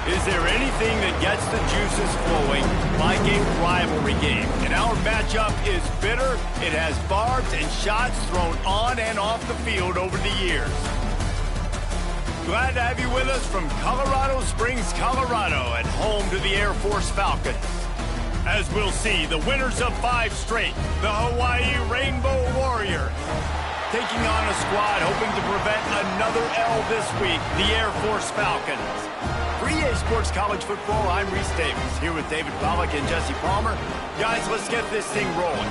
Is there anything that gets the juices flowing like a rivalry game? And our matchup is bitter. It has barbs and shots thrown on and off the field over the years. Glad to have you with us from Colorado Springs, Colorado, and home to the Air Force Falcons. As we'll see, the winners of 5 straight, the Hawaii Rainbow Warriors, taking on a squad hoping to prevent another L this week, the Air Force Falcons. For EA Sports College Football, I'm Reese Davis, here with David Pollack and Jesse Palmer. Guys, let's get this thing rolling.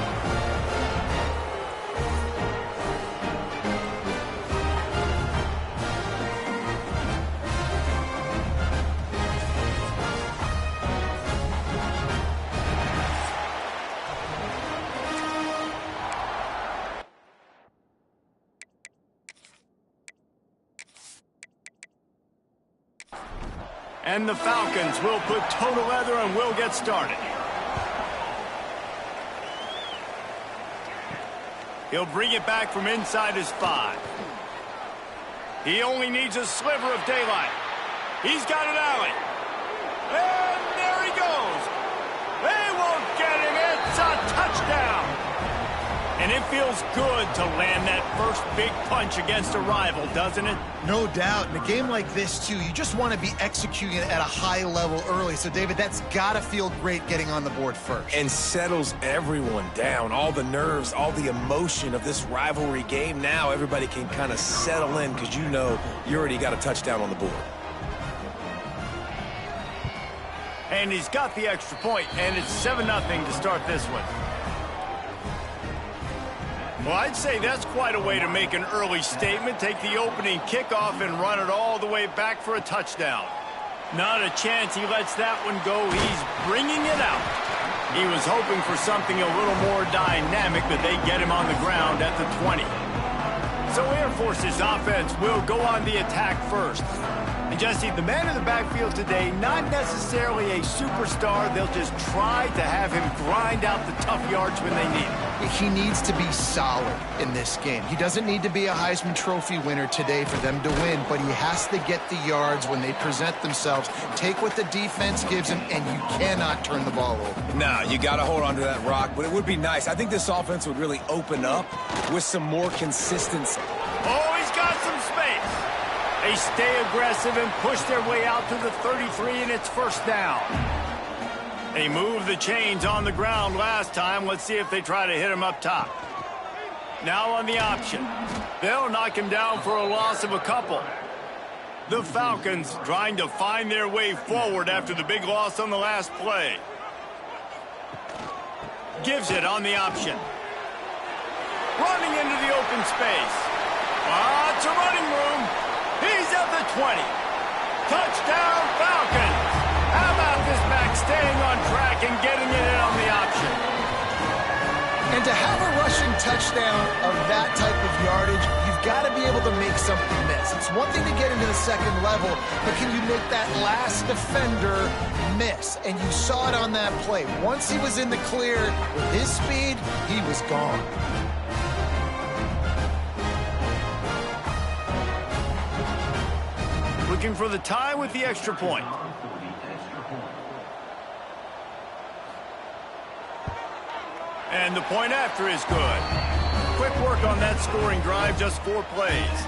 And the Falcons will put total leather and we'll get started. He'll bring it back from inside his 5. He only needs a sliver of daylight. He's got an alley. And there he goes. They won't get him. It's a touchdown. And it feels good to land that first big punch against a rival, doesn't it? No doubt. In a game like this, too, you just want to be executing it at a high level early. So, David, that's got to feel great getting on the board first. And settles everyone down. All the nerves, all the emotion of this rivalry game. Now everybody can kind of settle in because you know you already got a touchdown on the board. And he's got the extra point, and it's 7-0 to start this one. Well, I'd say that's quite a way to make an early statement. Take the opening kickoff and run it all the way back for a touchdown. Not a chance he lets that one go. He's bringing it out. He was hoping for something a little more dynamic, but they get him on the ground at the 20. So Air Force's offense will go on the attack first. And Jesse, the man in the backfield today, not necessarily a superstar. They'll just try to have him grind out the tough yards when they need him. He needs to be solid in this game. He doesn't need to be a Heisman Trophy winner today for them to win, but he has to get the yards when they present themselves. Take what the defense gives him, and you cannot turn the ball over. No, you got to hold on to that rock, but it would be nice. I think this offense would really open up with some more consistency. Oh, he's got some space. They stay aggressive and push their way out to the 33, and it's first down. They moved the chains on the ground last time. Let's see if they try to hit him up top. Now on the option. They'll knock him down for a loss of a couple. The Falcons trying to find their way forward after the big loss on the last play. Gives it on the option. Running into the open space. Lots of running room. He's at the 20. Touchdown, Falcons. How about this back staying on track and getting it in on the option? And to have a rushing touchdown of that type of yardage, you've got to be able to make something miss. It's one thing to get into the second level, but can you make that last defender miss? And you saw it on that play. Once he was in the clear with his speed, he was gone. Looking for the tie with the extra point. And the point after is good. Quick work on that scoring drive, just 4 plays.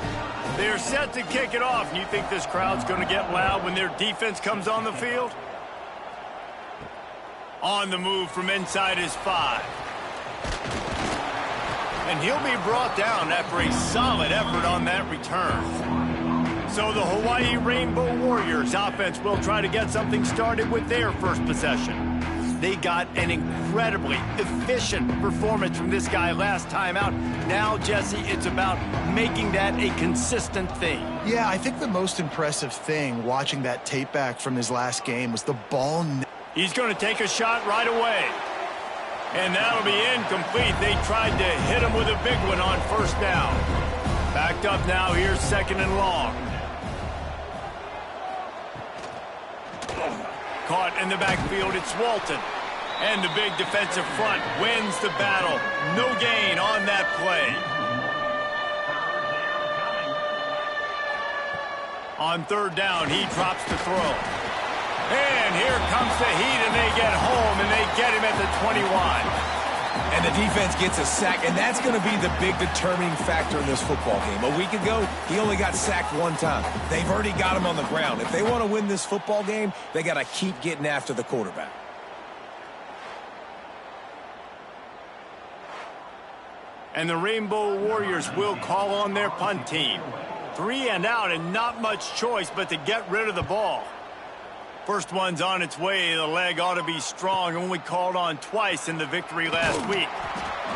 They're set to kick it off. And you think this crowd's going to get loud when their defense comes on the field? On the move from inside his 5. And he'll be brought down after a solid effort on that return. So the Hawaii Rainbow Warriors offense will try to get something started with their first possession. They got an incredibly efficient performance from this guy last time out. Now, Jesse, it's about making that a consistent thing. Yeah, I think the most impressive thing watching that tape back from his last game was the ball. He's going to take a shot right away. And that'll be incomplete. They tried to hit him with a big one on first down. Backed up now, here's second and long. Caught in the backfield, it's Walton. And the big defensive front wins the battle. No gain on that play. On third down, he drops the throw. And here comes the heat, and they get home, and they get him at the 21. And the defense gets a sack, and that's going to be the big determining factor in this football game. A week ago, he only got sacked one time. They've already got him on the ground. If they want to win this football game, they got to keep getting after the quarterback. And the Rainbow Warriors will call on their punt team. 3 and out, and not much choice but to get rid of the ball. First one's on its way. The leg ought to be strong. Only called on twice in the victory last week.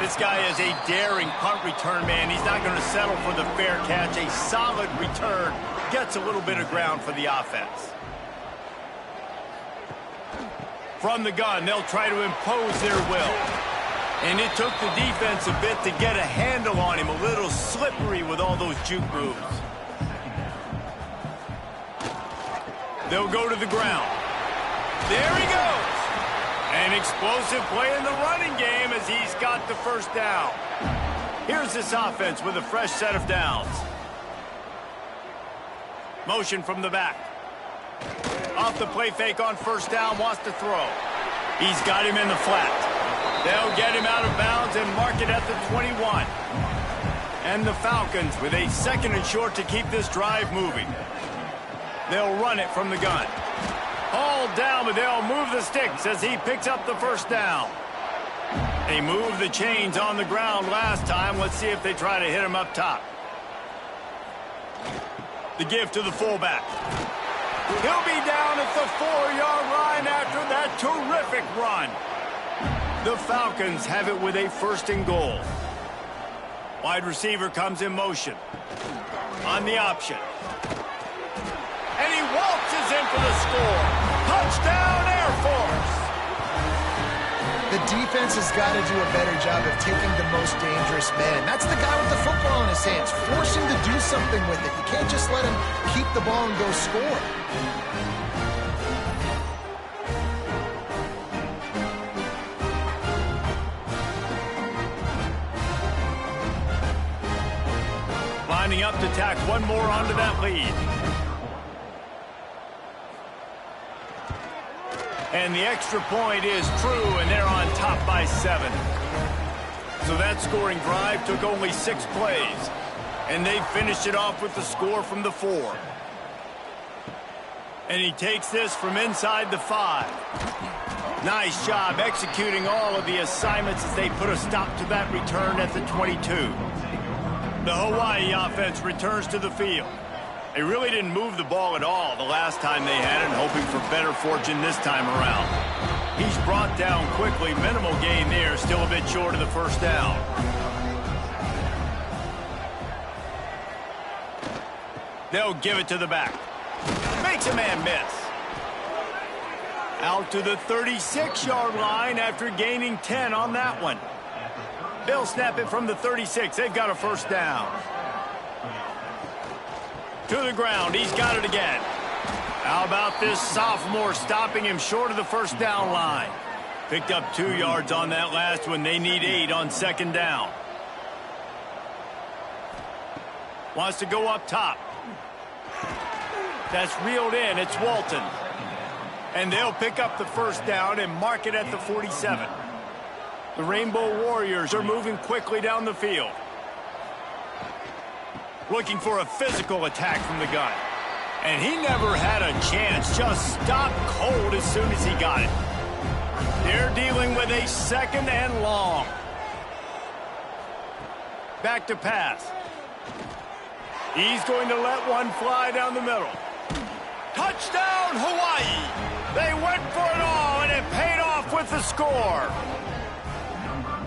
This guy is a daring punt return man. He's not going to settle for the fair catch. A solid return. Gets a little bit of ground for the offense. From the gun, they'll try to impose their will. And it took the defense a bit to get a handle on him. A little slippery with all those juke moves. They'll go to the ground. There he goes. An explosive play in the running game as he's got the first down. Here's this offense with a fresh set of downs. Motion from the back. Off the play fake on first down, wants to throw. He's got him in the flat. They'll get him out of bounds and mark it at the 21. And the Falcons with a second and short to keep this drive moving. They'll run it from the gun. Hauled down, but they'll move the sticks as he picks up the first down. They moved the chains on the ground last time. Let's see if they try to hit him up top. The give to the fullback. He'll be down at the 4-yard line after that terrific run. The Falcons have it with a first and goal. Wide receiver comes in motion. On the option. And he waltzes in for the score. Touchdown, Air Force. The defense has got to do a better job of taking the most dangerous man. That's the guy with the football in his hands. Force him to do something with it. You can't just let him keep the ball and go score. Lining up to tack one more onto that lead. And the extra point is true, and they're on top by 7. So that scoring drive took only 6 plays. And they finished it off with the score from the 4. And he takes this from inside the 5. Nice job executing all of the assignments as they put a stop to that return at the 22. The Hawaii offense returns to the field. They really didn't move the ball at all the last time they had it, hoping for better fortune this time around. He's brought down quickly. Minimal gain there, still a bit short of the first down. They'll give it to the back. Makes a man miss. Out to the 36-yard line after gaining 10 on that one. They'll snap it from the 36. They've got a first down. To the ground. He's got it again. How about this sophomore stopping him short of the first down line? Picked up 2 yards on that last one. They need 8 on second down. Wants to go up top. That's reeled in. It's Walton. And they'll pick up the first down and mark it at the 47. The Rainbow Warriors are moving quickly down the field. Looking for a physical attack from the gun. And he never had a chance. Just stopped cold as soon as he got it. They're dealing with a second and long. Back to pass. He's going to let one fly down the middle. Touchdown, Hawaii! They went for it all, and it paid off with with the score.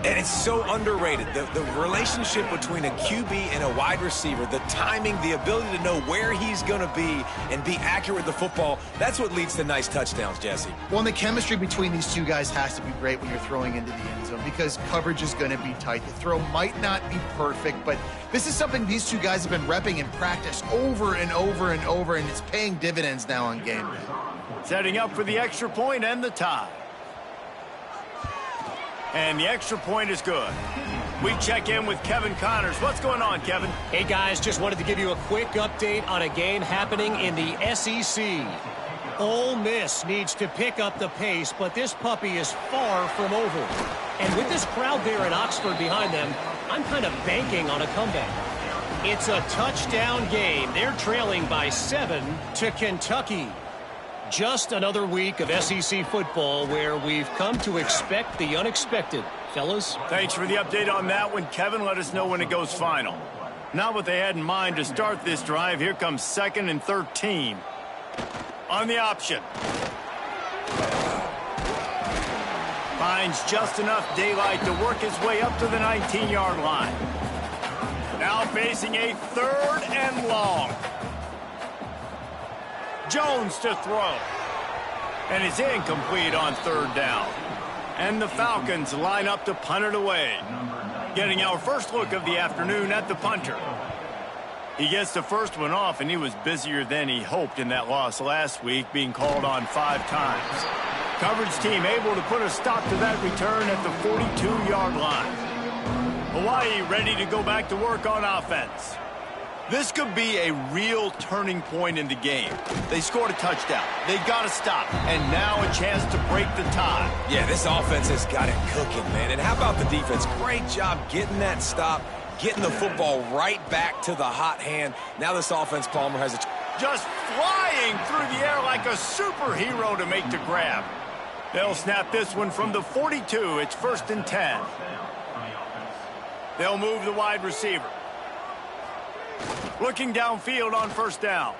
And it's so underrated. The relationship between a QB and a wide receiver, the timing, the ability to know where he's going to be and be accurate with the football, that's what leads to nice touchdowns, Jesse. Well, and the chemistry between these two guys has to be great when you're throwing into the end zone because coverage is going to be tight. The throw might not be perfect, but this is something these two guys have been repping in practice over and over and over, and it's paying dividends now on game day. Setting up for the extra point and the tie. And the extra point is good. We check in with Kevin Connors. What's going on, Kevin? Hey, guys, just wanted to give you a quick update on a game happening in the SEC. Ole Miss needs to pick up the pace, but this puppy is far from over. And with this crowd there in Oxford behind them, I'm kind of banking on a comeback. It's a touchdown game. They're trailing by 7 to Kentucky. Just another week of SEC football where we've come to expect the unexpected. Fellas? Thanks for the update on that one, Kevin. Let us know when it goes final. Not what they had in mind to start this drive. Here comes 2nd and 13. On the option. Finds just enough daylight to work his way up to the 19-yard line. Now facing a 3rd and long. Jones to throw. And it's incomplete on 3rd down. And the Falcons line up to punt it away. Getting our first look of the afternoon at the punter. He gets the first one off, and he was busier than he hoped in that loss last week, being called on 5 times. Coverage team able to put a stop to that return at the 42-yard line. Hawaii ready to go back to work on offense. This could be a real turning point in the game. They scored a touchdown. They got to stop. And now a chance to break the tie. Yeah, this offense has got it cooking, man. And how about the defense? Great job getting that stop, getting the football right back to the hot hand. Now this offense, Palmer, has a... Just flying through the air like a superhero to make the grab. They'll snap this one from the 42. It's 1st and 10. They'll move the wide receiver. Looking downfield on 1st down.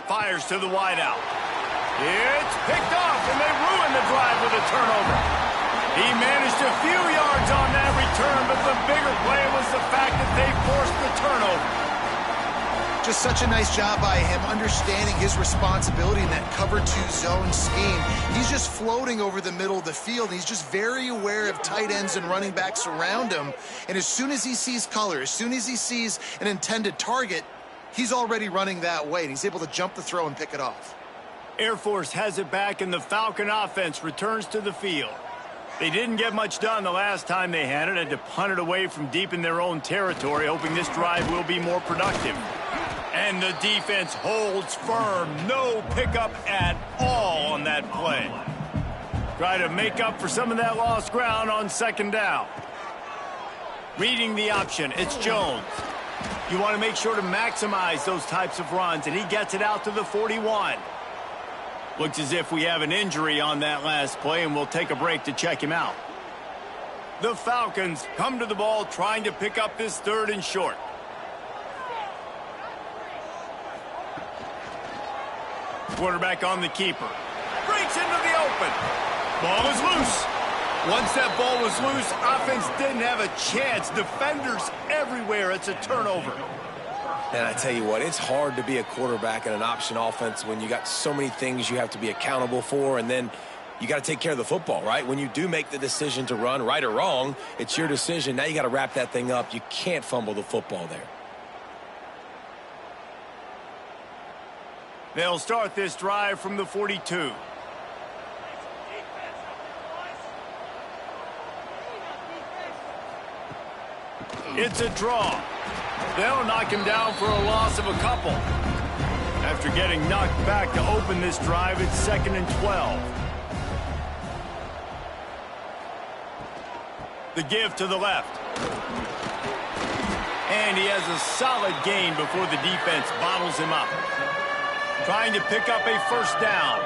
Fires to the wideout. It's picked off, and they ruin the drive with a turnover. He managed a few yards on that return, but the bigger play was the fact that they forced the turnover. Just such a nice job by him understanding his responsibility in that cover 2 zone scheme. He's just floating over the middle of the field. He's just very aware of tight ends and running backs around him. And as soon as he sees color, as soon as he sees an intended target, he's already running that way. And he's able to jump the throw and pick it off. Air Force has it back, and the Falcon offense returns to the field. They didn't get much done the last time they had it, and to punt it away from deep in their own territory, hoping this drive will be more productive. And the defense holds firm. No pickup at all on that play. Try to make up for some of that lost ground on 2nd down. Reading the option, it's Jones. You want to make sure to maximize those types of runs, and he gets it out to the 41. Looks as if we have an injury on that last play, and we'll take a break to check him out. The Falcons come to the ball trying to pick up this 3rd and short. Quarterback on the keeper. Breaks into the open. Ball is loose. Once that ball was loose, offense didn't have a chance. Defenders everywhere. It's a turnover. And I tell you what, it's hard to be a quarterback in an option offense when you got so many things you have to be accountable for, and then you got to take care of the football, right? When you do make the decision to run, right or wrong, it's your decision. Now you got to wrap that thing up. You can't fumble the football there. They'll start this drive from the 42. It's a draw. They'll knock him down for a loss of a couple. After getting knocked back to open this drive, it's 2nd and 12. The give to the left. And he has a solid gain before the defense bottles him up. Trying to pick up a 1st down.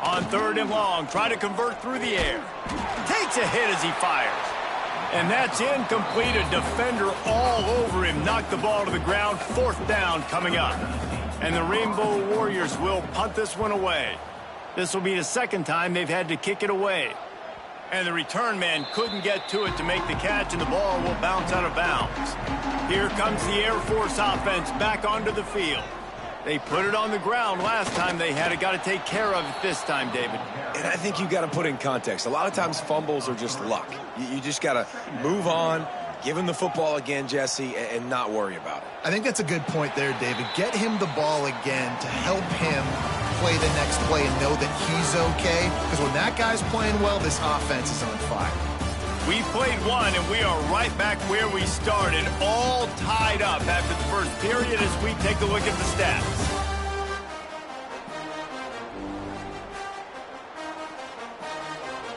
On 3rd and long, try to convert through the air. Takes a hit as he fires. And that's incomplete. A defender all over him. Knocked the ball to the ground. 4th down coming up. And the Rainbow Warriors will punt this one away. This will be the second time they've had to kick it away. And the return man couldn't get to it to make the catch, and the ball will bounce out of bounds. Here comes the Air Force offense back onto the field. They put it on the ground last time they had it. Got to take care of it this time, David. And I think you got to put in context. A lot of times fumbles are just luck. You just got to move on, give him the football again, Jesse, and not worry about it. I think that's a good point there, David. Get him the ball again to help him play the next play and know that he's okay. Because when that guy's playing well, this offense is on fire. We played one, and we are right back where we started, all tied up after the first period as we take a look at the stats.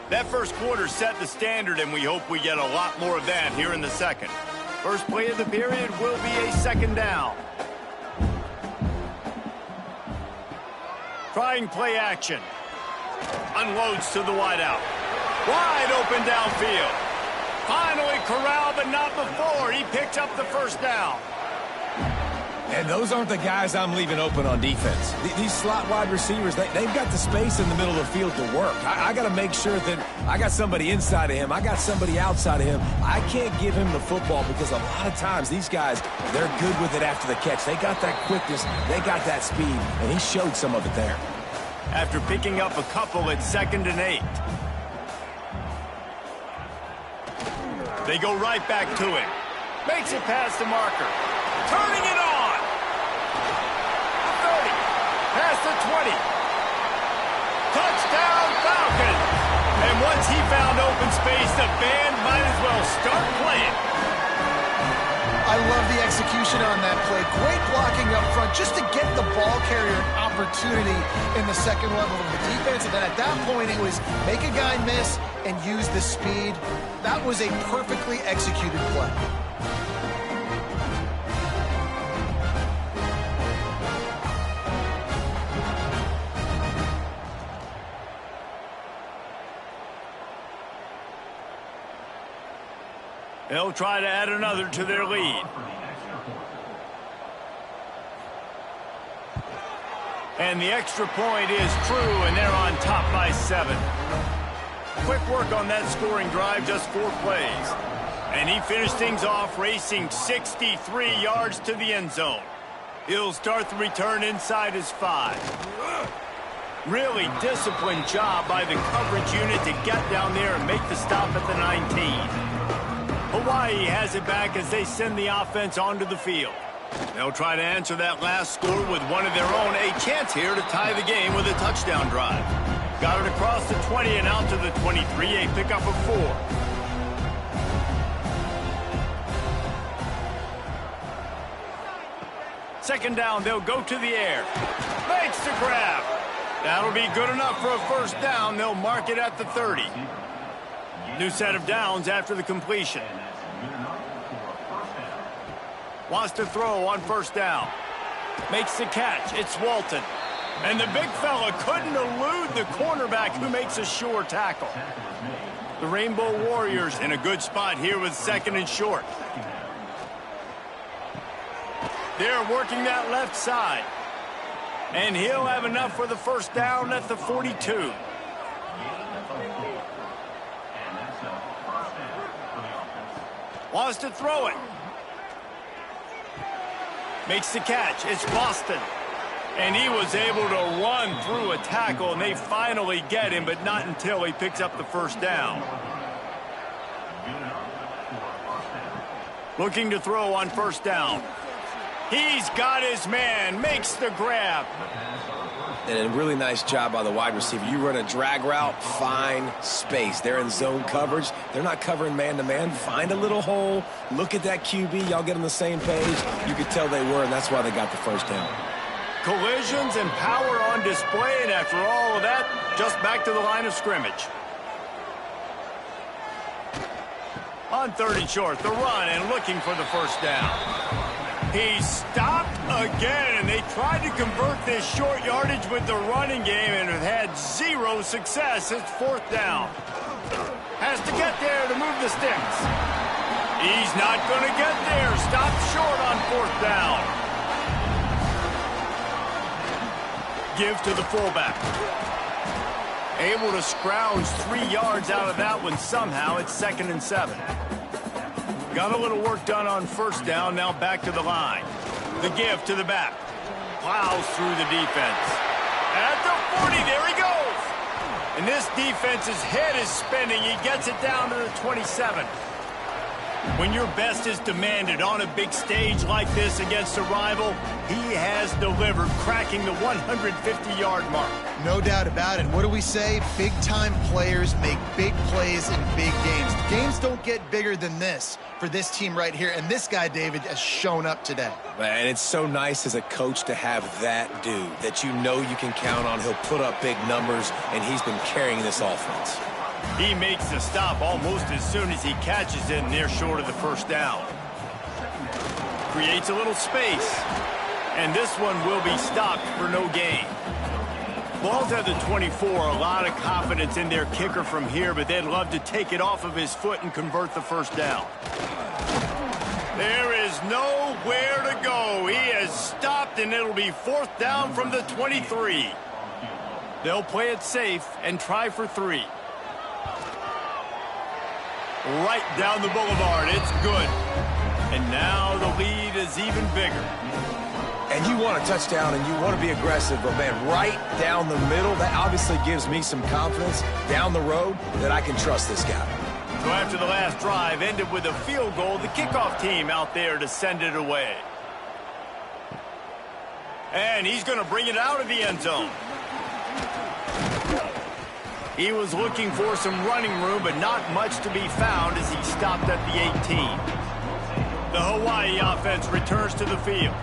That first quarter set the standard, and we hope we get a lot more of that here in the second. First play of the period will be a second down. Trying play action. Unloads to the wideout. Wide open downfield. Finally corralled, but not before. He picks up the first down. And those aren't the guys I'm leaving open on defense. These slot wide receivers, they've got the space in the middle of the field to work. I got to make sure that I got somebody inside of him. I got somebody outside of him. I can't give him the football because a lot of times these guys, they're good with it after the catch. They got that quickness. They got that speed, and he showed some of it there. After picking up a couple at 2nd and 8. They go right back to him. Makes it past the marker. Turning it on. 30. Past the 20. Touchdown Falcons. And once he found open space, the band might as well start playing. I love the execution on that play. Great blocking up front just to get the ball carrier an opportunity in the second level of the defense. And then at that point, it was make a guy miss and use the speed. That was a perfectly executed play. They'll try to add another to their lead. And the extra point is true, and they're on top by 7. Quick work on that scoring drive, just 4 plays. And he finished things off racing 63 yards to the end zone. He'll start the return inside his 5. Really disciplined job by the coverage unit to get down there and make the stop at the 19. Hawaii has it back as they send the offense onto the field. They'll try to answer that last score with one of their own. A chance here to tie the game with a touchdown drive. Got it across the 20 and out to the 23. A pickup of 4. Second down, they'll go to the air. Makes the grab. That'll be good enough for a first down. They'll mark it at the 30. New set of downs after the completion. Wants to throw on first down. Makes the catch. It's Walton. And the big fella couldn't elude the cornerback who makes a sure tackle. The Rainbow Warriors in a good spot here with 2nd and short. They're working that left side. And he'll have enough for the first down at the 42. Wants to throw it. Makes the catch. It's Boston. And he was able to run through a tackle, and they finally get him, but not until he picks up the first down. Looking to throw on first down. He's got his man. Makes the grab. And a really nice job by the wide receiver. You run a drag route, find space. They're in zone coverage. They're not covering man-to-man. Find a little hole. Look at that QB. Y'all get on the same page. You could tell they were, and that's why they got the first down. Collisions and power on display, and after all of that, just back to the line of scrimmage. On 3rd and short, the run and looking for the first down. He stopped again, and they tried to convert this short yardage with the running game and have had 0 success. It's 4th down. Has to get there to move the sticks. He's not going to get there. Stopped short on 4th down. Give to the fullback. Able to scrounge 3 yards out of that one somehow. It's 2nd and 7. Got a little work done on first down. Now back to the line. The give to the back. Plows through the defense. At the 40, there he goes. And this defense's head is spinning. He gets it down to the 27. When your best is demanded on a big stage like this against a rival, he has delivered, cracking the 150-yard mark. No doubt about it. What do we say? Big-time players make big plays in big games. Games don't get bigger than this for this team right here, and this guy, David, has shown up today. Man, it's so nice as a coach to have that dude that you know you can count on. He'll put up big numbers, and he's been carrying this offense. He makes the stop almost as soon as he catches it near short of the first down. Creates a little space. And this one will be stopped for no gain. Ball's at the 24. A lot of confidence in their kicker from here, but they'd love to take it off of his foot and convert the first down. There is nowhere to go. He has stopped, and it'll be 4th down from the 23. They'll play it safe and try for 3. Right down the boulevard. It's good. And now the lead is even bigger. And you want a touchdown and you want to be aggressive, but, man, right down the middle, that obviously gives me some confidence down the road that I can trust this guy. So after the last drive ended with a field goal, the kickoff team out there to send it away. And he's going to bring it out of the end zone. He was looking for some running room, but not much to be found as he stopped at the 18. The Hawaii offense returns to the field.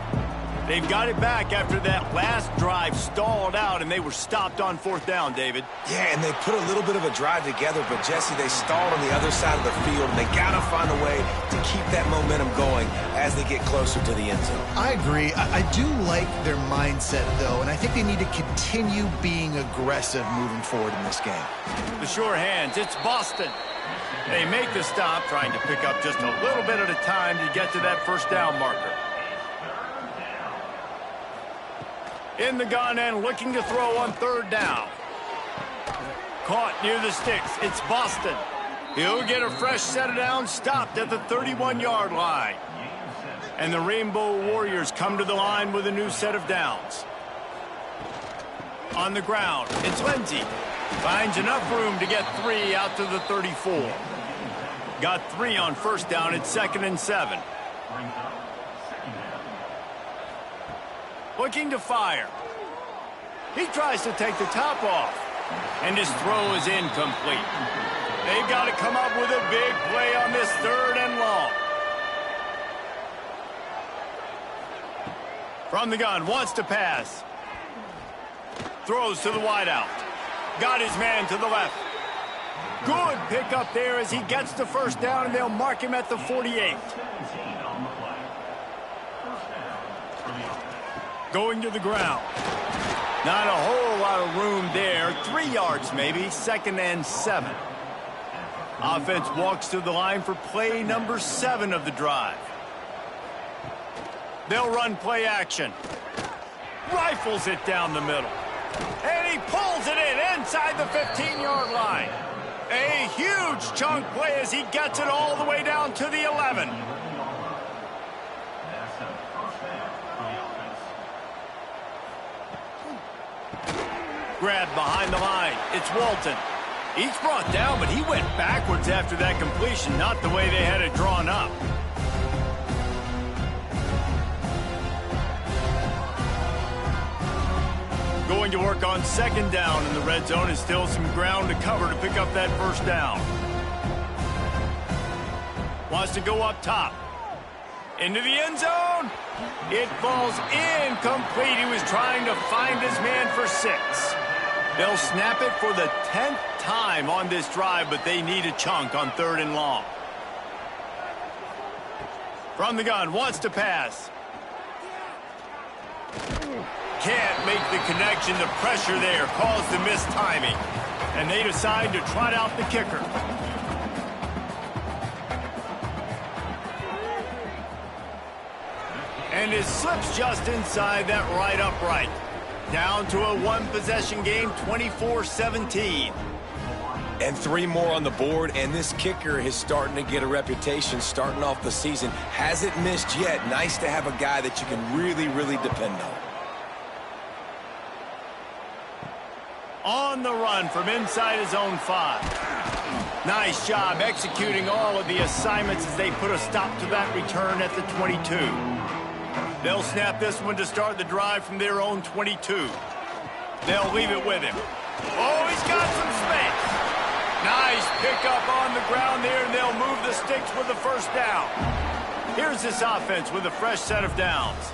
They've got it back after that last drive stalled out, and they were stopped on 4th down, David. Yeah, and they put a little bit of a drive together, but, Jesse, they stalled on the other side of the field, and they got to find a way to keep that momentum going as they get closer to the end zone. I agree. I do like their mindset, though, and I think they need to continue being aggressive moving forward in this game. The sure hands, it's Boston. They make the stop, trying to pick up just a little bit at a time to get to that first down marker. In the gun and looking to throw on 3rd down. Caught near the sticks. It's Boston. He'll get a fresh set of downs, stopped at the 31-yard line. And the Rainbow Warriors come to the line with a new set of downs. On the ground, it's Lindsey. Finds enough room to get 3 out to the 34. Got 3 on first down. It's 2nd and 7. Looking to fire. He tries to take the top off. And his throw is incomplete. They've got to come up with a big play on this 3rd and long. From the gun, wants to pass. Throws to the wideout. Got his man to the left. Good pickup there as he gets the first down, and they'll mark him at the 48. Going to the ground. Not a whole lot of room there. 3 yards maybe. 2nd and 7. Offense walks to the line for play number 7 of the drive. They'll run play action. Rifles it down the middle. And he pulls it in inside the 15-yard line. A huge chunk play as he gets it all the way down to the 11. Grab behind the line. It's Walton. He's brought down, but he went backwards after that completion, not the way they had it drawn up. Going to work on 2nd down in the red zone, and still some ground to cover to pick up that first down. Wants to go up top. Into the end zone. It falls incomplete. He was trying to find his man for 6. They'll snap it for the 10th time on this drive, but they need a chunk on 3rd and long. From the gun, wants to pass. Can't make the connection. The pressure there caused the missed timing. And they decide to trot out the kicker. And it slips just inside that right upright. Down to a one-possession game, 24-17. And 3 more on the board, and this kicker is starting to get a reputation starting off the season. Hasn't missed yet. Nice to have a guy that you can really, really depend on. On the run from inside his own 5. Nice job executing all of the assignments as they put a stop to that return at the 22. They'll snap this one to start the drive from their own 22. They'll leave it with him. Oh, he's got some space. Nice pickup on the ground there, and they'll move the sticks with the first down. Here's this offense with a fresh set of downs.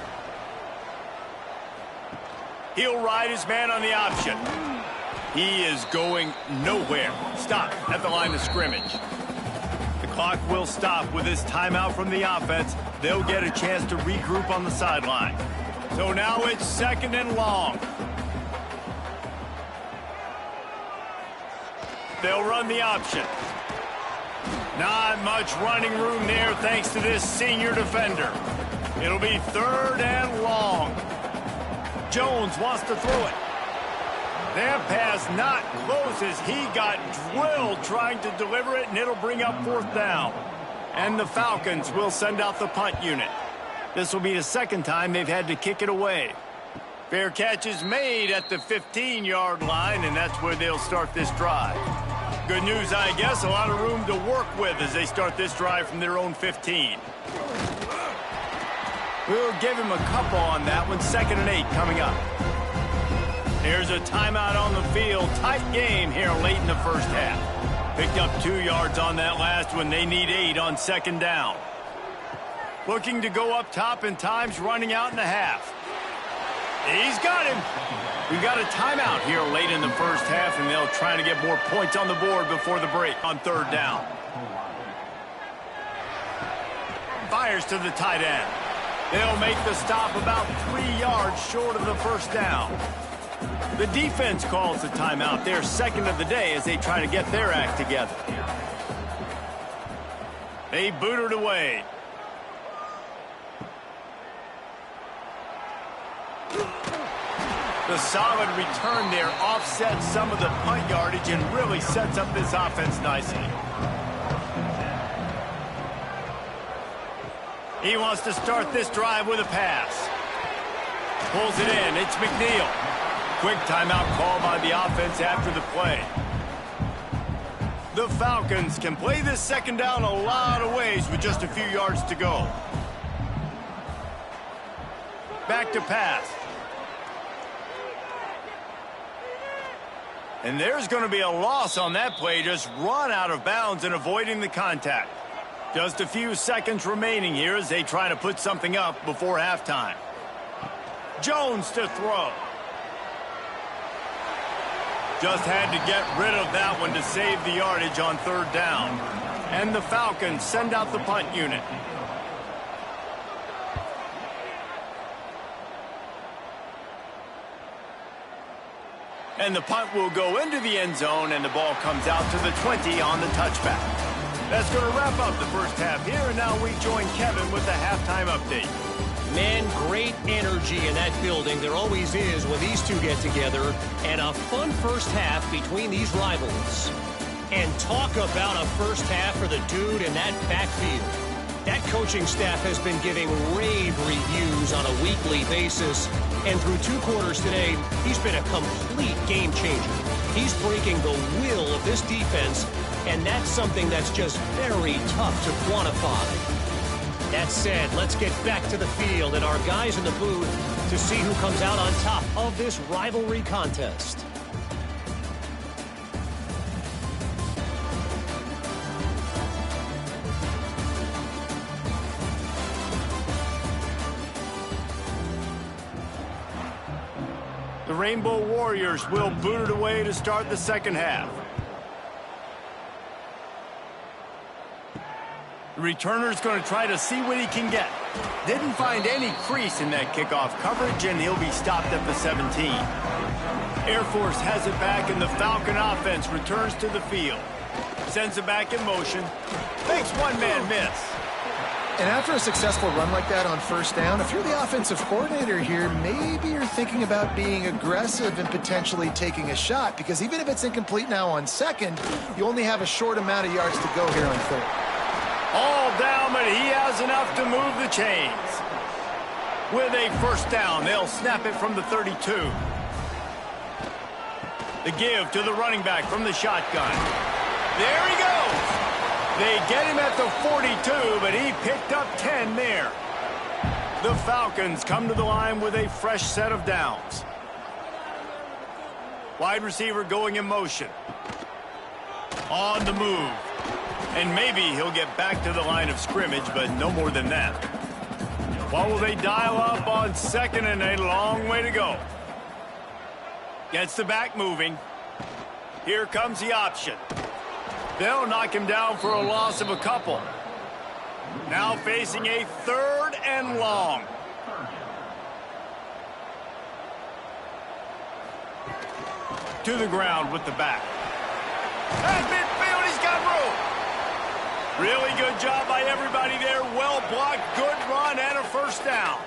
He'll ride his man on the option. He is going nowhere. Stop at the line of scrimmage. The clock will stop with this timeout from the offense. They'll get a chance to regroup on the sideline. So now it's 2nd and long. They'll run the option. Not much running room there thanks to this senior defender. It'll be 3rd and long. Jones wants to throw it. That pass not close as he got drilled trying to deliver it, and it'll bring up 4th down. And the Falcons will send out the punt unit. This will be the 2nd time they've had to kick it away. Fair catch is made at the 15-yard line, and that's where they'll start this drive. Good news, I guess, a lot of room to work with as they start this drive from their own 15. We'll give him a couple on that one. 2nd and 8 coming up. There's a timeout on the field. Tight game here late in the first half. Picked up 2 yards on that last one. They need 8 on 2nd down. Looking to go up top, and time's running out in the half. He's got him. We've got a timeout here late in the first half, and they'll try to get more points on the board before the break on 3rd down. Fires to the tight end. They'll make the stop about 3 yards short of the first down. The defense calls the timeout, their 2nd of the day, as they try to get their act together. They boot it away. The solid return there offsets some of the punt yardage and really sets up this offense nicely. He wants to start this drive with a pass. Pulls it in. It's McNeil. Quick timeout call by the offense after the play. The Falcons can play this 2nd down a lot of ways with just a few yards to go. Back to pass. And there's going to be a loss on that play. Just run out of bounds and avoiding the contact. Just a few seconds remaining here as they try to put something up before halftime. Jones to throw. Just had to get rid of that one to save the yardage on 3rd down. And the Falcons send out the punt unit. And the punt will go into the end zone, and the ball comes out to the 20 on the touchback. That's going to wrap up the first half here, and now we join Kevin with the halftime update. Man, great energy in that building. There always is when these two get together, and a fun first half between these rivals. And talk about a first half for the dude in that backfield. That coaching staff has been giving rave reviews on a weekly basis. And through 2 quarters today, he's been a complete game changer. He's breaking the will of this defense, and that's something that's just very tough to quantify. That said, let's get back to the field and our guys in the booth to see who comes out on top of this rivalry contest. The Rainbow Warriors will boot it away to start the second half. The returner's going to try to see what he can get. Didn't find any crease in that kickoff coverage, and he'll be stopped at the 17. Air Force has it back, and the Falcon offense returns to the field. Sends it back in motion. Makes one man miss. And after a successful run like that on first down, if you're the offensive coordinator here, maybe you're thinking about being aggressive and potentially taking a shot, because even if it's incomplete now on second, you only have a short amount of yards to go here on third. All down, but he has enough to move the chains. With a first down, they'll snap it from the 32. The give to the running back from the shotgun. There he goes. They get him at the 42, but he picked up 10 there. The Falcons come to the line with a fresh set of downs. Wide receiver going in motion. On the move. And maybe he'll get back to the line of scrimmage, but no more than that. What will they dial up on second and a long way to go? Gets the back moving. Here comes the option. They'll knock him down for a loss of a couple. Now facing a third and long. To the ground with the back. At midfield, he's got room. Really good job by everybody there. Well blocked, good run, and a first down.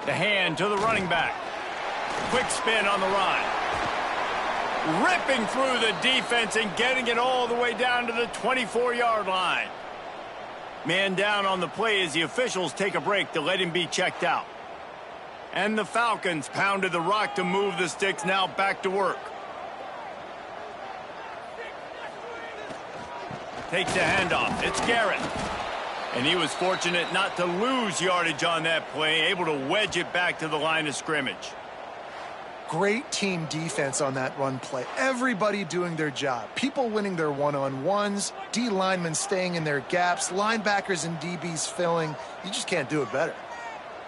The hand to the running back. Quick spin on the run. Ripping through the defense and getting it all the way down to the 24-yard line. Man down on the play as the officials take a break to let him be checked out. And the Falcons pounded the rock to move the sticks, now back to work. Takes the handoff. It's Garrett. And he was fortunate not to lose yardage on that play, able to wedge it back to the line of scrimmage. Great team defense on that run play. Everybody doing their job. People winning their one-on-ones, D linemen staying in their gaps, linebackers and DBs filling. You just can't do it better.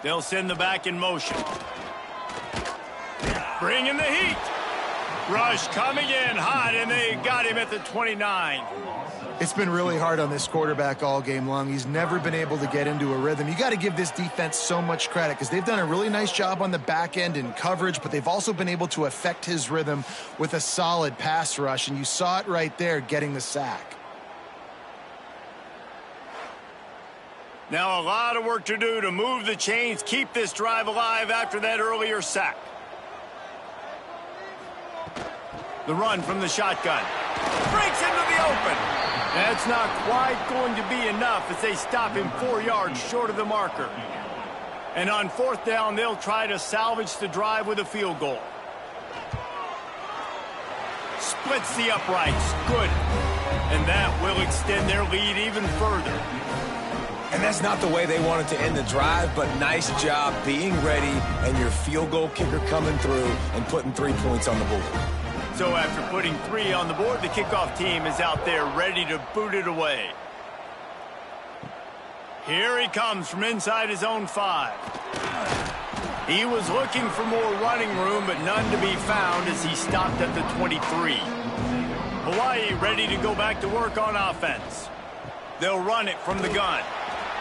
They'll send the back in motion. Bring in the heat. Rush coming in hot, and they got him at the 29. It's been really hard on this quarterback all game long. He's never been able to get into a rhythm. You got to give this defense so much credit because they've done a really nice job on the back end in coverage, but they've also been able to affect his rhythm with a solid pass rush, and you saw it right there getting the sack. Now a lot of work to do to move the chains, keep this drive alive after that earlier sack. The run from the shotgun. Breaks into the open. That's not quite going to be enough as they stop him 4 yards short of the marker. And on fourth down, they'll try to salvage the drive with a field goal. Splits the uprights. Good. And that will extend their lead even further. And that's not the way they wanted to end the drive, but nice job being ready and your field goal kicker coming through and putting 3 points on the board. So after putting 3 on the board, the kickoff team is out there ready to boot it away. Here he comes from inside his own 5. He was looking for more running room, but none to be found as he stopped at the 23. Hawaii ready to go back to work on offense. They'll run it from the gun.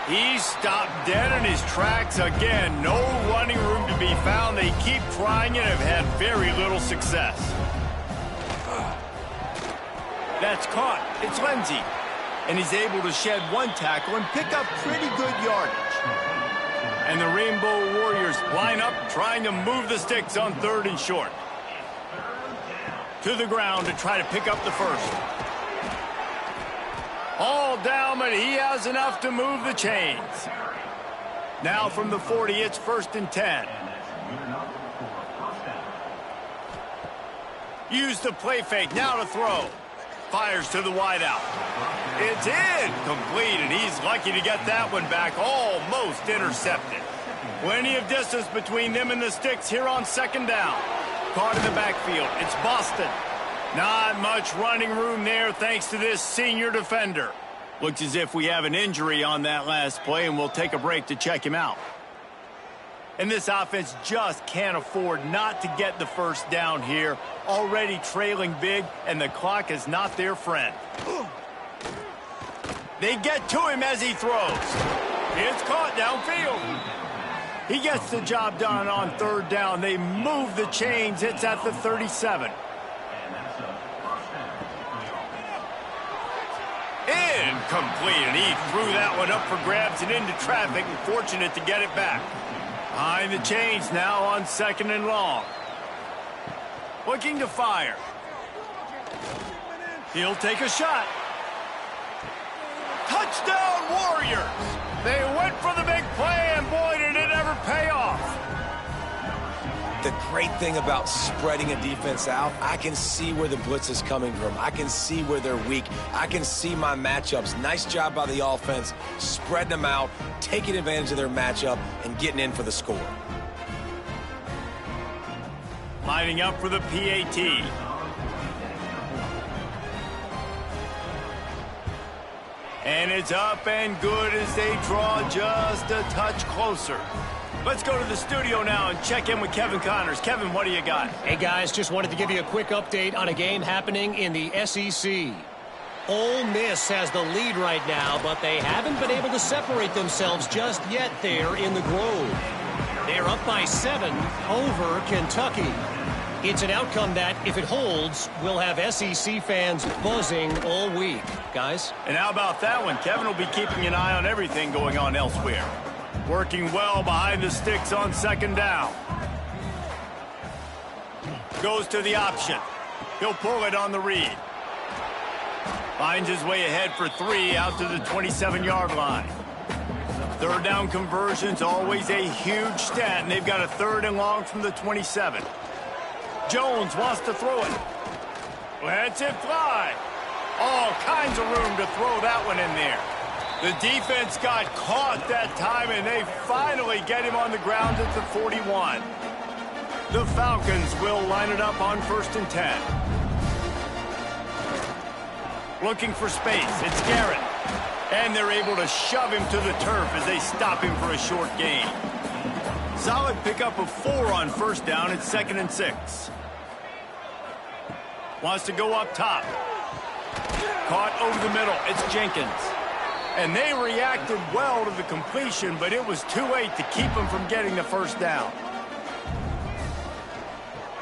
He's stopped dead in his tracks again. No running room to be found. They keep trying and have had very little success. That's caught. It's Lindsey. And he's able to shed 1 tackle and pick up pretty good yardage. And the Rainbow Warriors line up trying to move the sticks on 3rd and short. To the ground to try to pick up the first. All down, but he has enough to move the chains. Now from the 40, it's 1st and 10. Use the play fake, now to throw. Fires to the wideout. It's incomplete, and he's lucky to get that one back, almost intercepted. Plenty of distance between them and the sticks here on 2nd down. Caught in the backfield. It's Boston. Not much running room there thanks to this senior defender. Looks as if we have an injury on that last play, and we'll take a break to check him out. And this offense just can't afford not to get the first down here. Already trailing big, and the clock is not their friend. They get to him as he throws. It's caught downfield. He gets the job done on 3rd down. They move the chains. It's at the 37. Complete, and he threw that one up for grabs and into traffic, and fortunate to get it back. Behind the chains now on 2nd and long. Looking to fire. He'll take a shot. Touchdown, Warriors! They went for the big play, and boy, did it ever pay off. The great thing about spreading a defense out, I can see where the blitz is coming from. I can see where they're weak. I can see my matchups. Nice job by the offense, spreading them out, taking advantage of their matchup, and getting in for the score. Lining up for the PAT. And it's up and good as they draw just a touch closer. Let's go to the studio now and check in with Kevin Connors. Kevin, what do you got? Hey, guys, just wanted to give you a quick update on a game happening in the SEC. Ole Miss has the lead right now, but they haven't been able to separate themselves just yet there in the Grove. They're up by 7 over Kentucky. It's an outcome that, if it holds, will have SEC fans buzzing all week. Guys? And how about that one? Kevin will be keeping an eye on everything going on elsewhere. Working well behind the sticks on 2nd down. Goes to the option. He'll pull it on the read. Finds his way ahead for 3 out to the 27-yard line. 3rd down conversion's always a huge stat, and they've got a 3rd and long from the 27. Jones wants to throw it. Lets it fly. All kinds of room to throw that one in there. The defense got caught that time, and they finally get him on the ground at the 41. The Falcons will line it up on 1st and 10. Looking for space. It's Garrett. And they're able to shove him to the turf as they stop him for a short gain. Solid pickup of 4 on 1st down. It's 2nd and 6. Wants to go up top. Caught over the middle. It's Jenkins. And they reacted well to the completion, but it was too late to keep them from getting the 1st down.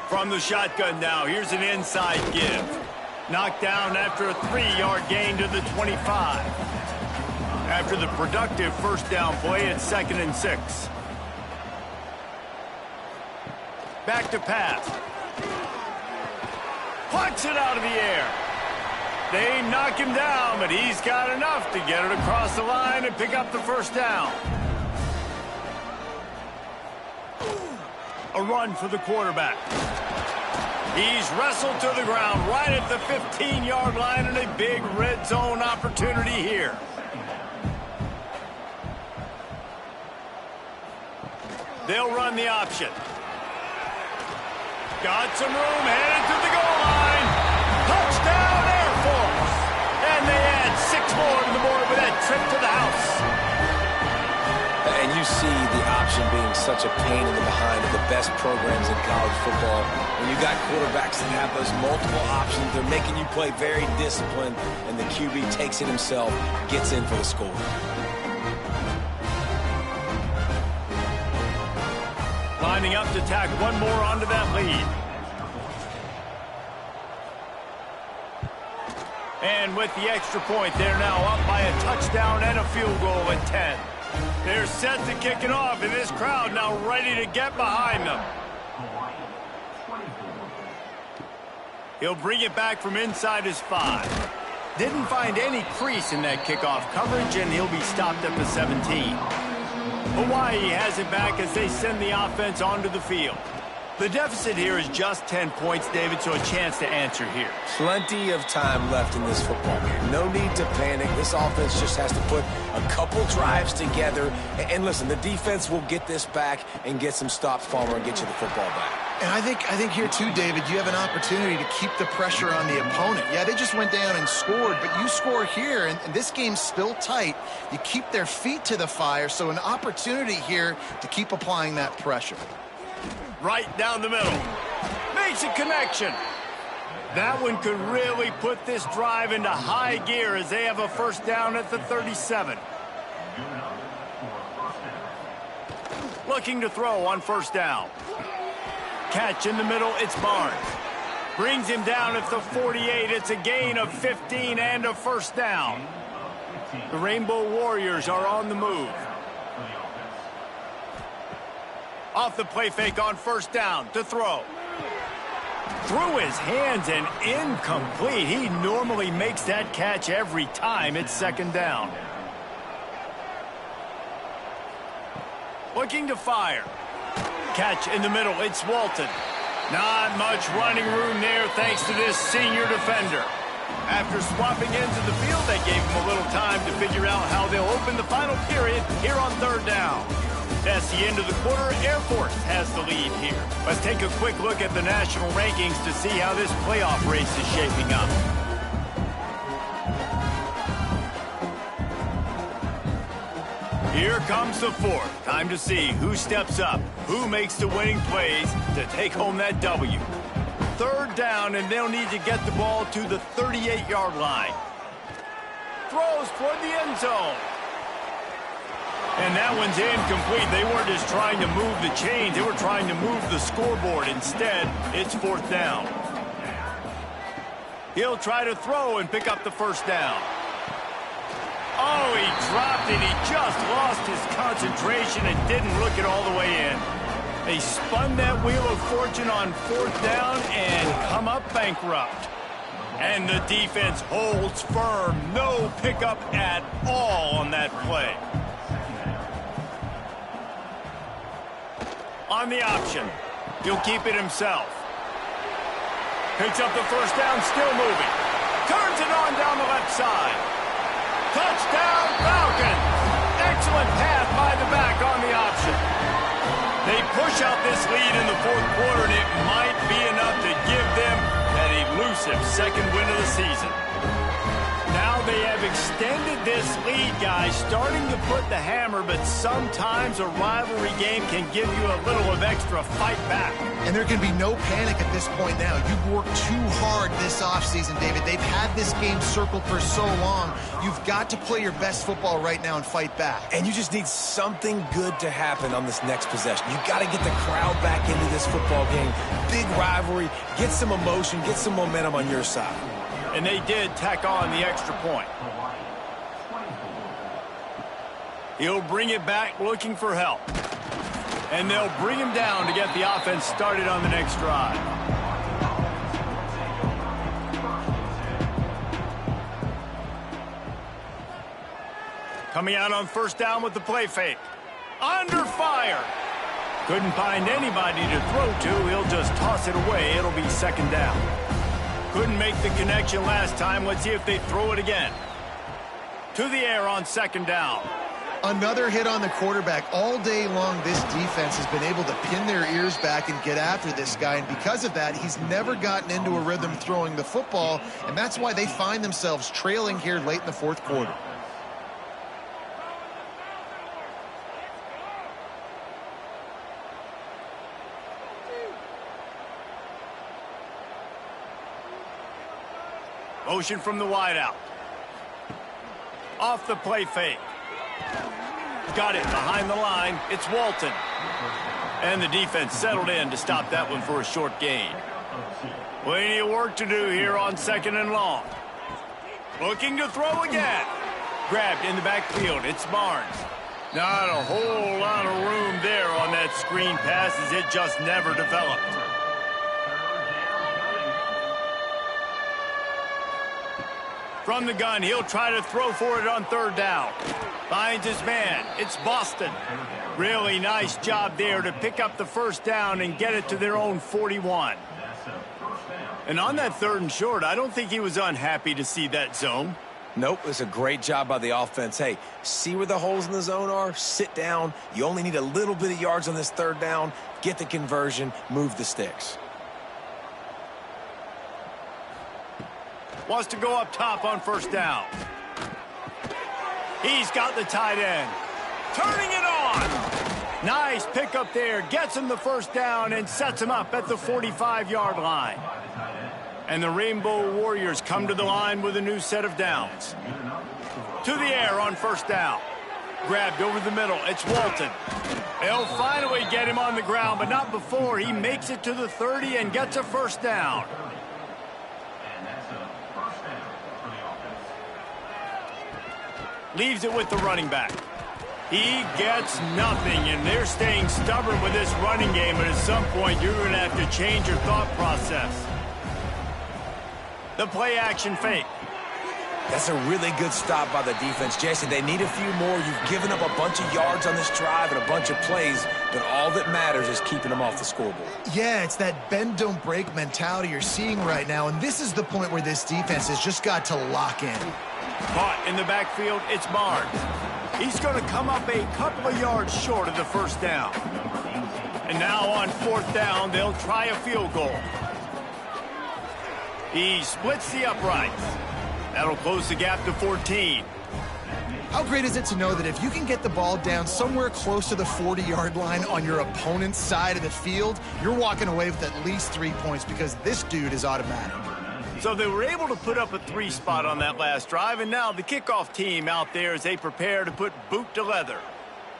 From the shotgun now, here's an inside give. Knocked down after a 3-yard gain to the 25. After the productive 1st down play, it's 2nd and 6. Back to pass. Plucks it out of the air. They knock him down, but he's got enough to get it across the line and pick up the 1st down. A run for the quarterback. He's wrestled to the ground right at the 15-yard line, and a big red zone opportunity here. They'll run the option. Got some room, headed to the goal line. Touchdown, Air Force. And they add 6 more to the board with that trip to the house. And you see the option being such a pain in the behind of the best programs in college football. When you got quarterbacks that have those multiple options, they're making you play very disciplined, and the QB takes it himself, gets in for the score. Lining up to tack one more onto that lead. And with the extra point, they're now up by a touchdown and a field goal at 10. They're set to kick it off, and this crowd now ready to get behind them. He'll bring it back from inside his 5. Didn't find any crease in that kickoff coverage, and he'll be stopped at the 17. Hawaii has it back as they send the offense onto the field. The deficit here is just 10 points, David, so a chance to answer here. Plenty of time left in this football game. No need to panic. This offense just has to put a couple drives together. And listen, the defense will get this back and get some stops, Palmer, and get you the football back. And I think here too, David, you have an opportunity to keep the pressure on the opponent. Yeah, they just went down and scored, but you score here, and this game's still tight. You keep their feet to the fire, so an opportunity here to keep applying that pressure. Right down the middle. Makes a connection. That one could really put this drive into high gear as they have a 1st down at the 37. Looking to throw on 1st down. Catch in the middle, it's Barnes. Brings him down at the 48. It's a gain of 15 and a 1st down. The Rainbow Warriors are on the move. Off the play fake on first down to throw. Through his hands and incomplete. He normally makes that catch every time it's second down. Looking to fire. Catch in the middle. It's Walton. Not much running room there thanks to this senior defender. After swapping ends of the field, that gave him a little time to figure out how they'll open the final period here on third down. That's the end of the quarter. Air Force has the lead here. Let's take a quick look at the national rankings to see how this playoff race is shaping up. Here comes the fourth. Time to see who steps up, who makes the winning plays to take home that W. Third down, and they'll need to get the ball to the 38-yard line. Throws toward the end zone. And that one's incomplete. They weren't just trying to move the chains. They were trying to move the scoreboard. Instead, it's fourth down. He'll try to throw and pick up the first down. Oh, he dropped it. He just lost his concentration and didn't look it all the way in. They spun that wheel of fortune on fourth down and come up bankrupt. And the defense holds firm. No pickup at all on that play. On the option. He'll keep it himself. Picks up the first down, still moving. Turns it on down the left side. Touchdown, Falcons! Excellent pass by the back on the option. They push out this lead in the fourth quarter, and it might be enough to give them that elusive second win of the season. Now they have extended this lead, guys, starting to put the hammer, but sometimes a rivalry game can give you a little of extra fight back. And there can be no panic at this point now. You've worked too hard this offseason, David. They've had this game circled for so long. You've got to play your best football right now and fight back. And you just need something good to happen on this next possession. You got to get the crowd back into this football game. Big rivalry. Get some emotion. Get some momentum on your side. And they did tack on the extra point. He'll bring it back looking for help. And they'll bring him down to get the offense started on the next drive. Coming out on first down with the play fake. Under fire. Couldn't find anybody to throw to. He'll just toss it away. It'll be second down. Couldn't make the connection last time. Let's see if they throw it again. To the air on second down. Another hit on the quarterback. All day long, this defense has been able to pin their ears back and get after this guy. And because of that, he's never gotten into a rhythm throwing the football. And that's why they find themselves trailing here late in the fourth quarter. Motion from the wideout. Off the play fake. Got it behind the line. It's Walton. And the defense settled in to stop that one for a short gain. Plenty of work to do here on second and long. Looking to throw again. Grabbed in the backfield. It's Barnes. Not a whole lot of room there on that screen pass as it just never developed. From the gun, he'll try to throw for it on third down. Finds his man. It's Boston. Really nice job there to pick up the first down and get it to their own 41. And on that third and short, I don't think he was unhappy to see that zone. Nope, it's a great job by the offense. Hey, see where the holes in the zone are? Sit down. You only need a little bit of yards on this third down. Get the conversion. Move the sticks. Wants to go up top on first down. He's got the tight end. Turning it on. Nice pickup there. Gets him the first down and sets him up at the 45-yard line. And the Rainbow Warriors come to the line with a new set of downs. To the air on first down. Grabbed over the middle. It's Walton. They'll finally get him on the ground, but not before he makes it to the 30 and gets a first down. Leaves it with the running back. He gets nothing, and they're staying stubborn with this running game, but at some point you're going to have to change your thought process. The play action fake. That's a really good stop by the defense, Jesse. They need a few more. You've given up a bunch of yards on this drive and a bunch of plays, but all that matters is keeping them off the scoreboard. Yeah, it's that bend, don't break mentality you're seeing right now, and this is the point where this defense has just got to lock in. Caught in the backfield, it's Barnes. He's going to come up a couple of yards short of the first down. And now on fourth down, they'll try a field goal. He splits the uprights. That'll close the gap to 14. How great is it to know that if you can get the ball down somewhere close to the 40-yard line on your opponent's side of the field, you're walking away with at least 3 points because this dude is automatic. So they were able to put up a 3 spot on that last drive, and now the kickoff team out there as they prepare to put boot to leather.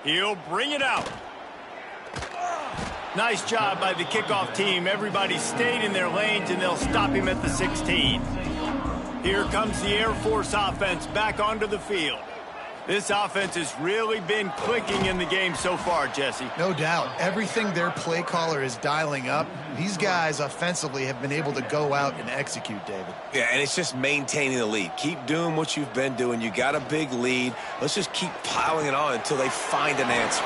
He'll bring it out. Nice job by the kickoff team. Everybody stayed in their lanes, and they'll stop him at the 16. Here comes the Air Force offense back onto the field. This offense has really been clicking in the game so far, Jesse. No doubt. Everything their play caller is dialing up, these guys offensively have been able to go out and execute, David. Yeah, and it's just maintaining the lead. Keep doing what you've been doing. You got a big lead. Let's just keep piling it on until they find an answer.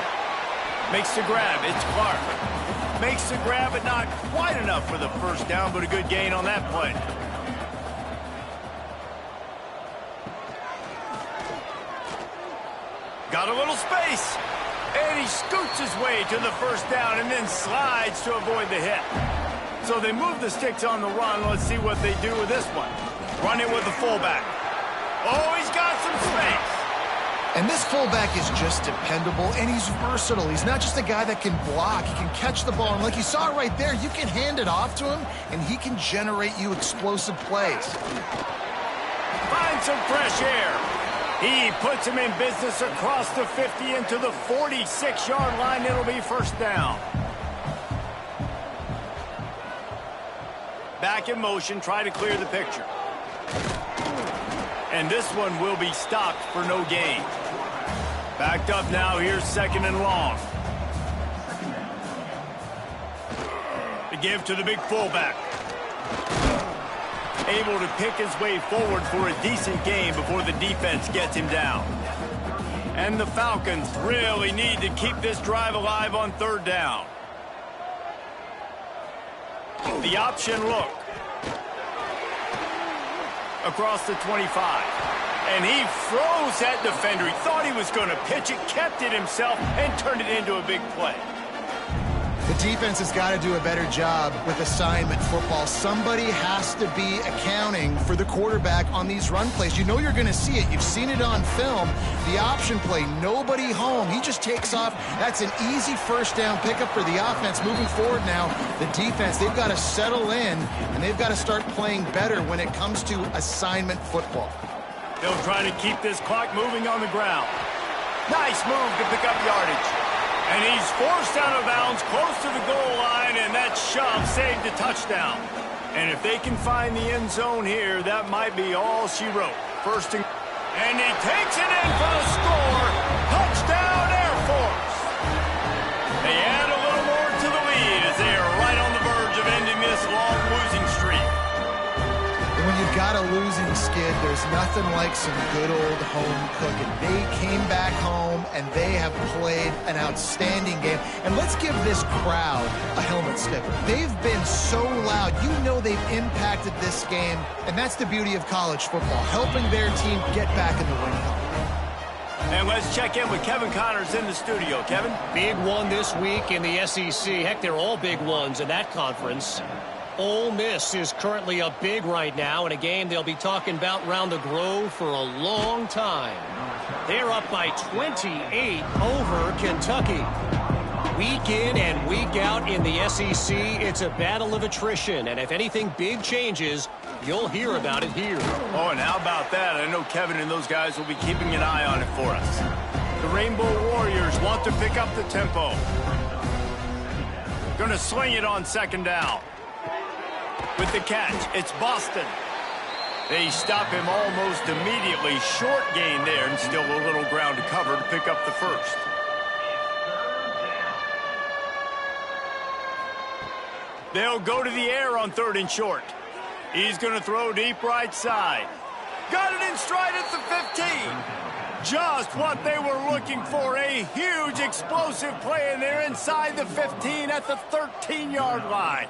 Makes the grab. It's Clark. Makes the grab, but not quite enough for the first down, but a good gain on that play. Got a little space, and he scoots his way to the first down and then slides to avoid the hit. So they move the sticks on the run. Let's see what they do with this one. Run it with the fullback. Oh, he's got some space. And this fullback is just dependable, and he's versatile. He's not just a guy that can block. He can catch the ball, and like you saw right there, you can hand it off to him, and he can generate you explosive plays. Find some fresh air. He puts him in business across the 50 into the 46-yard line. It'll be first down. Back in motion, try to clear the picture. And this one will be stopped for no gain. Backed up now, here's second and long. To give to the big fullback. Able to pick his way forward for a decent game before the defense gets him down. And the Falcons really need to keep this drive alive on third down. The option look. Across the 25. And he froze that defender. He thought he was going to pitch it, kept it himself, and turned it into a big play. The defense has got to do a better job with assignment football. Somebody has to be accounting for the quarterback on these run plays. You know you're going to see it. You've seen it on film. The option play, nobody home. He just takes off. That's an easy first down pickup for the offense. Moving forward now, the defense, they've got to settle in, and they've got to start playing better when it comes to assignment football. They'll try to keep this clock moving on the ground. Nice move to pick up yardage. And he's forced out of bounds close to the goal line, and that shove saved a touchdown. And if they can find the end zone here, that might be all she wrote. First and he takes it in for the score. Touchdown, Air Force. They add a little more to the lead as they are right on the verge of ending this long losing streak. When you've got a losing skid, there's nothing like some good old home cooking. They came back home, and they have played an outstanding game. And let's give this crowd a helmet sticker. They've been so loud. You know they've impacted this game, and that's the beauty of college football, helping their team get back in the win column. And let's check in with Kevin Connors in the studio. Kevin? Big one this week in the SEC. Heck, they're all big ones in that conference. Ole Miss is currently up big right now in a game they'll be talking about round the Grove for a long time. They're up by 28 over Kentucky. Week in and week out in the SEC, it's a battle of attrition, and if anything big changes, you'll hear about it here. Oh, and how about that? I know Kevin and those guys will be keeping an eye on it for us. The Rainbow Warriors want to pick up the tempo. Going to sling it on second down. With the catch, it's Boston. They stop him almost immediately. Short gain there and still a little ground to cover to pick up the first. They'll go to the air on 3rd and short. He's going to throw deep right side. Got it in stride at the 15. Just what they were looking for. A huge explosive play, and they're inside the 15 at the 13-yard line.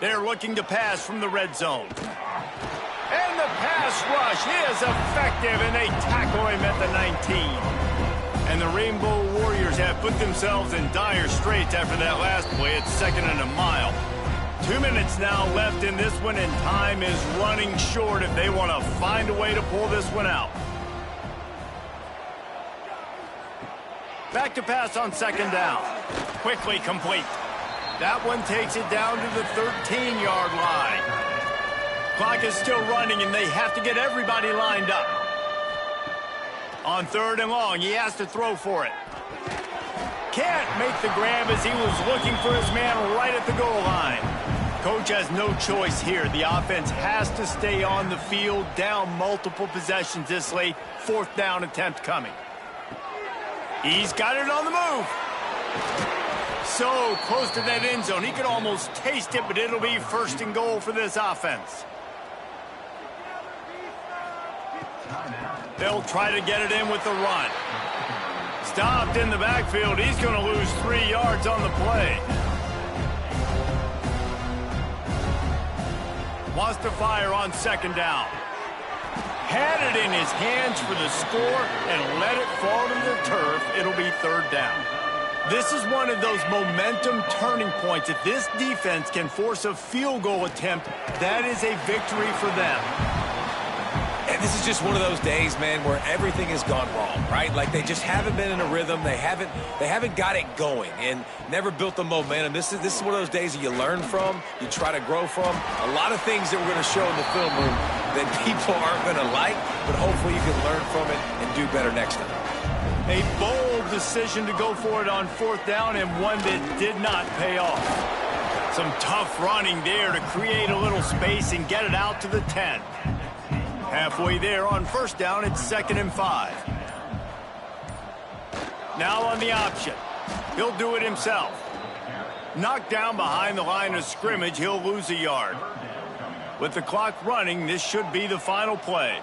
They're looking to pass from the red zone. And the pass rush is effective, and they tackle him at the 19. And the Rainbow Warriors have put themselves in dire straits after that last play. It's 2nd and a mile. 2 minutes now left in this one, and time is running short if they want to find a way to pull this one out. Back to pass on 2nd down. Quickly complete. That one takes it down to the 13-yard line. Clock is still running, and they have to get everybody lined up. On 3rd and long, he has to throw for it. Can't make the grab as he was looking for his man right at the goal line. Coach has no choice here. The offense has to stay on the field, down multiple possessions this late. 4th down attempt coming. He's got it on the move. So close to that end zone. He could almost taste it, but it'll be 1st and goal for this offense. They'll try to get it in with the run. Stopped in the backfield. He's going to lose 3 yards on the play. Wants to fire on 2nd down. Had it in his hands for the score and let it fall to the turf. It'll be 3rd down. This is one of those momentum turning points. If this defense can force a field goal attempt, that is a victory for them. And this is just one of those days, man, where everything has gone wrong, right? Like they just haven't been in a rhythm. They haven't got it going and never built the momentum. This is one of those days that you learn from, you try to grow from. A lot of things that we're going to show in the film room that people aren't going to like, but hopefully you can learn from it and do better next time. A bold decision to go for it on 4th down, and one that did not pay off. Some tough running there to create a little space and get it out to the 10. Halfway there on 1st down, it's 2nd and 5. Now on the option. He'll do it himself. Knocked down behind the line of scrimmage, he'll lose a yard. With the clock running, this should be the final play.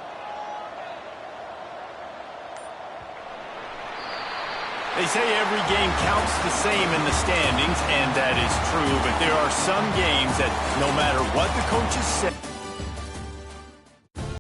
They say every game counts the same in the standings, and that is true, but there are some games that no matter what the coaches say,